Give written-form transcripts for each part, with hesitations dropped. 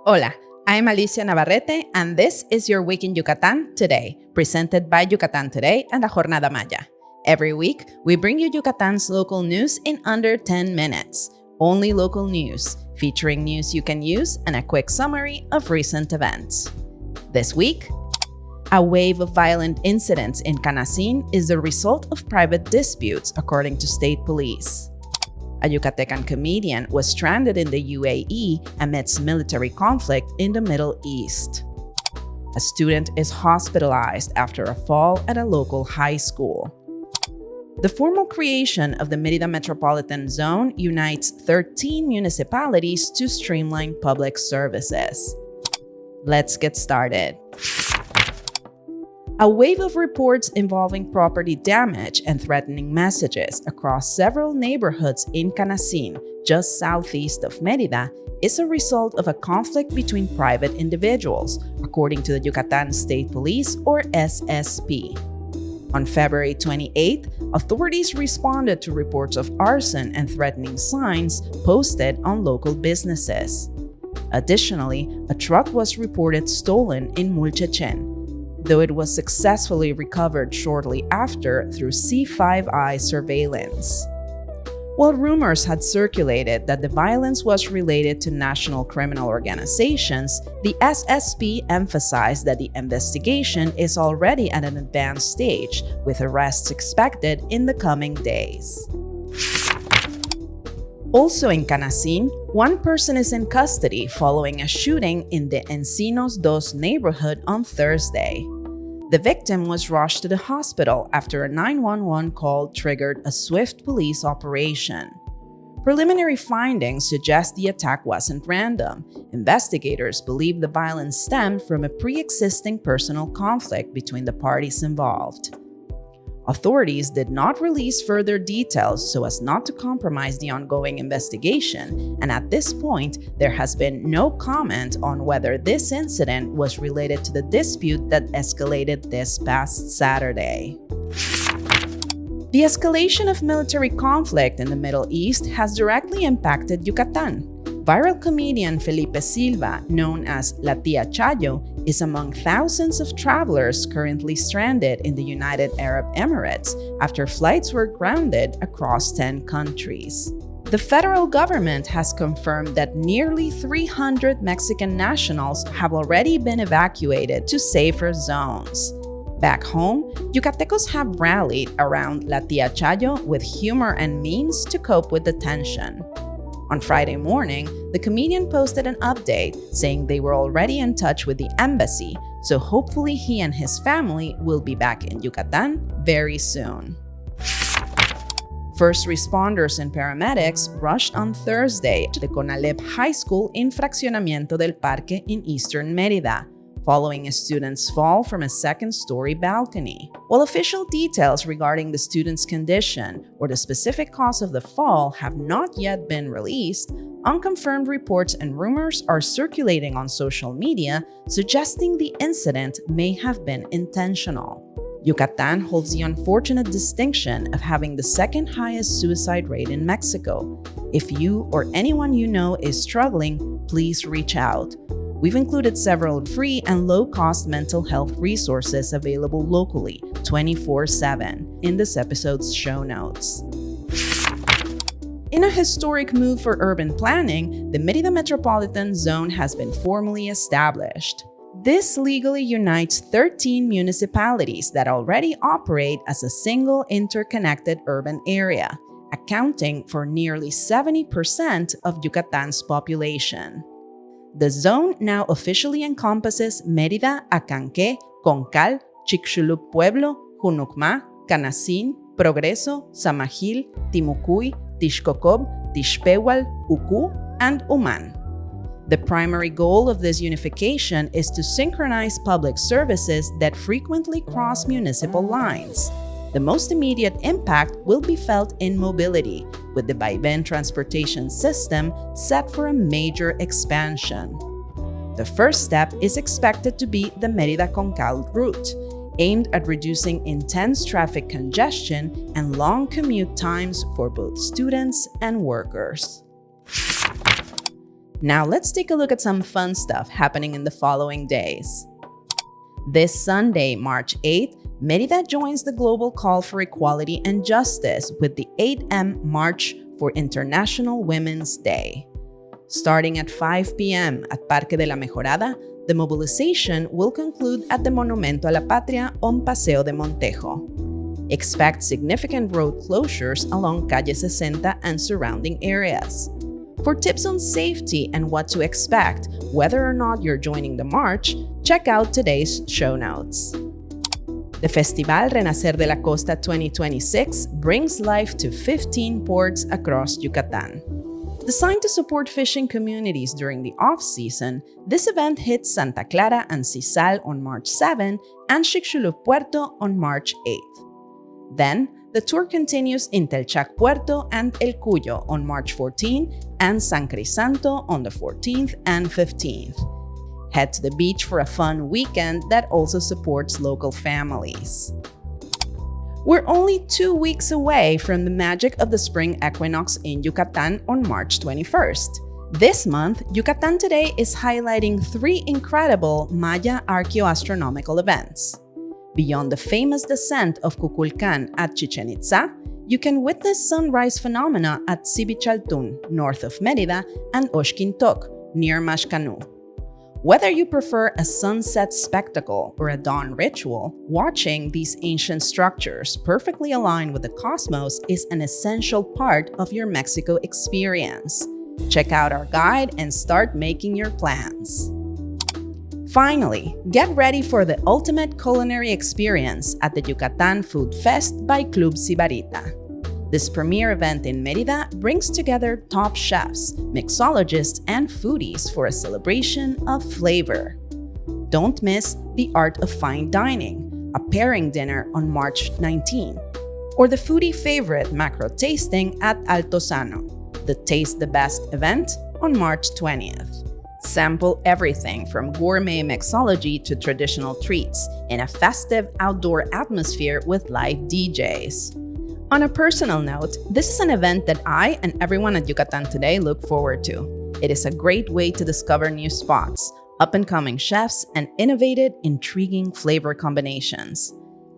Hola, I'm Alicia Navarrete, and this is your Week in Yucatan Today, presented by Yucatan Today and La Jornada Maya. Every week, we bring you Yucatan's local news in under 10 minutes. Only local news, featuring news you can use and a quick summary of recent events. This week, a wave of violent incidents in Kanasín is the result of private disputes, according to state police. A Yucatecan comedian was stranded in the UAE amidst military conflict in the Middle East. A student is hospitalized after a fall at a local high school. The formal creation of the Mérida Metropolitan Zone unites 13 municipalities to streamline public services. Let's get started. A wave of reports involving property damage and threatening messages across several neighborhoods in Kanasín, just southeast of Merida, is a result of a conflict between private individuals, according to the Yucatan State Police, or SSP. On February 28th, authorities responded to reports of arson and threatening signs posted on local businesses. Additionally, a truck was reported stolen in Yucatán, though it was successfully recovered shortly after through C5I surveillance. While rumors had circulated that the violence was related to national criminal organizations, the SSP emphasized that the investigation is already at an advanced stage, with arrests expected in the coming days. Also in Kanasín, one person is in custody following a shooting in the Encinos Dos neighborhood on Thursday. The victim was rushed to the hospital after a 911 call triggered a swift police operation. Preliminary findings suggest the attack wasn't random. Investigators believe the violence stemmed from a pre-existing personal conflict between the parties involved. Authorities did not release further details so as not to compromise the ongoing investigation, and at this point, there has been no comment on whether this incident was related to the dispute that escalated this past Saturday. The escalation of military conflict in the Middle East has directly impacted Yucatan. Viral comedian Felipe Silva, known as La Tía Chayo, is among thousands of travelers currently stranded in the United Arab Emirates after flights were grounded across 10 countries. The federal government has confirmed that nearly 300 Mexican nationals have already been evacuated to safer zones. Back home, Yucatecos have rallied around La Tía Chayo with humor and memes to cope with the tension. On Friday morning, the comedian posted an update saying they were already in touch with the embassy, so hopefully he and his family will be back in Yucatan very soon. First responders and paramedics rushed on Thursday to the Conalep High School in Fraccionamiento del Parque in eastern Merida, following a student's fall from a second-story balcony. While official details regarding the student's condition or the specific cause of the fall have not yet been released, unconfirmed reports and rumors are circulating on social media suggesting the incident may have been intentional. Yucatan holds the unfortunate distinction of having the second highest suicide rate in Mexico. If you or anyone you know is struggling, please reach out. We've included several free and low-cost mental health resources available locally, 24/7, in this episode's show notes. In a historic move for urban planning, the Mérida Metropolitan Zone has been formally established. This legally unites 13 municipalities that already operate as a single interconnected urban area, accounting for nearly 70% of Yucatan's population. The zone now officially encompasses Mérida, Acanqué, Concal, Chicxulub Pueblo, Junucmá, Kanasín, Progreso, Samajil, Timucuy, Tixcocob, Tixpehual, Ucú, and Umán. The primary goal of this unification is to synchronize public services that frequently cross municipal lines. The most immediate impact will be felt in mobility, with the Vaivén transportation system set for a major expansion. The first step is expected to be the Mérida-Concal route, aimed at reducing intense traffic congestion and long commute times for both students and workers. Now let's take a look at some fun stuff happening in the following days. This Sunday, March 8th, Merida joins the global call for equality and justice with the 8M March for International Women's Day. Starting at 5 p.m. at Parque de la Mejorada, the mobilization will conclude at the Monumento a la Patria on Paseo de Montejo. Expect significant road closures along Calle 60 and surrounding areas. For tips on safety and what to expect, whether or not you're joining the march, check out today's show notes. The Festival Renacer de la Costa 2026 brings life to 15 ports across Yucatan. Designed to support fishing communities during the off-season, this event hits Santa Clara and Sisal on March 7 and Xixulub Puerto on March 8th. Then, the tour continues in Telchac Puerto and El Cuyo on March 14 and San Crisanto on the 14th and 15th. Head to the beach for a fun weekend that also supports local families. We're only 2 weeks away from the magic of the spring equinox in Yucatan on March 21st. This month, Yucatan Today is highlighting 3 incredible Maya archaeoastronomical events. Beyond the famous descent of Kukulkan at Chichen Itza, you can witness sunrise phenomena at Sibichaltún, north of Merida, and Oxquintoc, near Maxcanu. Whether you prefer a sunset spectacle or a dawn ritual, watching these ancient structures perfectly aligned with the cosmos is an essential part of your Mexico experience. Check out our guide and start making your plans. Finally, get ready for the ultimate culinary experience at the Yucatan Food Fest by Club Sibarita. This premier event in Merida brings together top chefs, mixologists, and foodies for a celebration of flavor. Don't miss the Art of Fine Dining, a pairing dinner on March 19, or the foodie favorite macro tasting at Altozano, the Taste the Best event on March 20th. Sample everything from gourmet mixology to traditional treats in a festive outdoor atmosphere with live DJs. On a personal note, this is an event that I and everyone at Yucatan Today look forward to. It is a great way to discover new spots, up-and-coming chefs, and innovative, intriguing flavor combinations.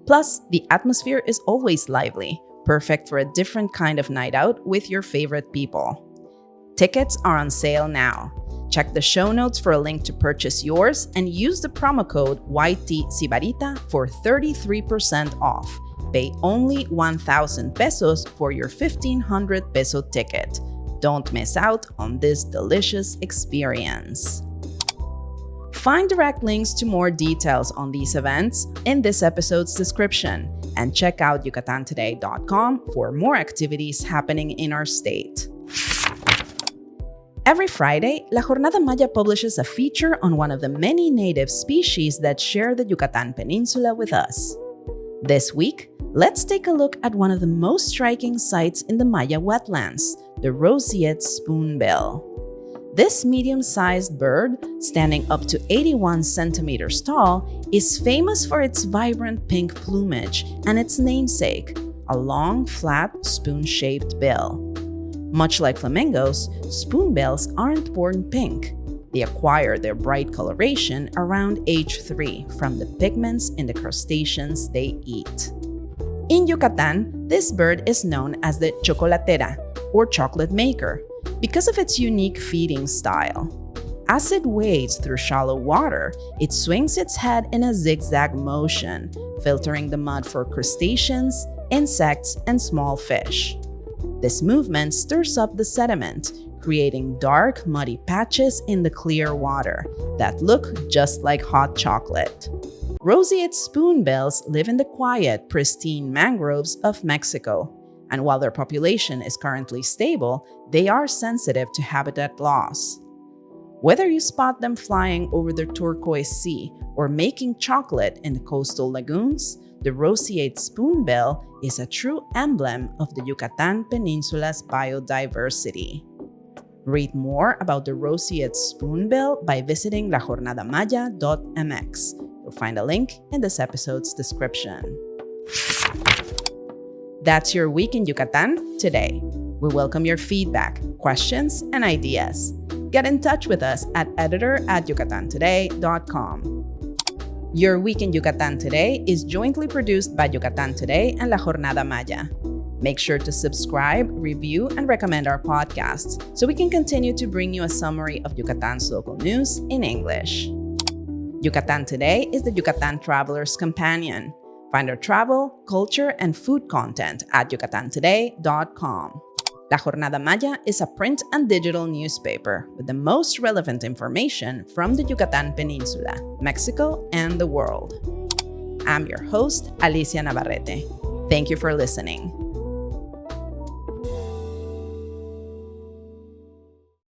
Plus, the atmosphere is always lively, perfect for a different kind of night out with your favorite people. Tickets are on sale now. Check the show notes for a link to purchase yours and use the promo code YTSibarita for 33% off. Pay only 1,000 pesos for your 1,500 peso ticket. Don't miss out on this delicious experience. Find direct links to more details on these events in this episode's description, and check out yucatantoday.com for more activities happening in our state. Every Friday, La Jornada Maya publishes a feature on one of the many native species that share the Yucatan Peninsula with us. This week, let's take a look at one of the most striking sights in the Maya wetlands, the roseate spoonbill. This medium-sized bird, standing up to 81 centimeters tall, is famous for its vibrant pink plumage and its namesake, a long, flat, spoon-shaped bill. Much like flamingos, spoonbills aren't born pink. They acquire their bright coloration around age 3 from the pigments in the crustaceans they eat. In Yucatan, this bird is known as the chocolatera, or chocolate maker, because of its unique feeding style. As it wades through shallow water, it swings its head in a zigzag motion, filtering the mud for crustaceans, insects, and small fish. This movement stirs up the sediment, creating dark, muddy patches in the clear water that look just like hot chocolate. Roseate spoonbills live in the quiet, pristine mangroves of Mexico, and while their population is currently stable, they are sensitive to habitat loss. Whether you spot them flying over the turquoise sea or making chocolate in the coastal lagoons, the roseate spoonbill is a true emblem of the Yucatan Peninsula's biodiversity. Read more about the roseate spoonbill by visiting lajornadamaya.mx. You'll find a link in this episode's description. That's your week in Yucatan today. We welcome your feedback, questions, and ideas. Get in touch with us at editor@yucatantoday.com. Your Week in Yucatan Today is jointly produced by Yucatan Today and La Jornada Maya. Make sure to subscribe, review, and recommend our podcasts so we can continue to bring you a summary of Yucatan's local news in English. Yucatan Today is the Yucatan Traveler's Companion. Find our travel, culture, and food content at yucatantoday.com. La Jornada Maya is a print and digital newspaper with the most relevant information from the Yucatan Peninsula, Mexico, and the world. I'm your host, Alicia Navarrete. Thank you for listening.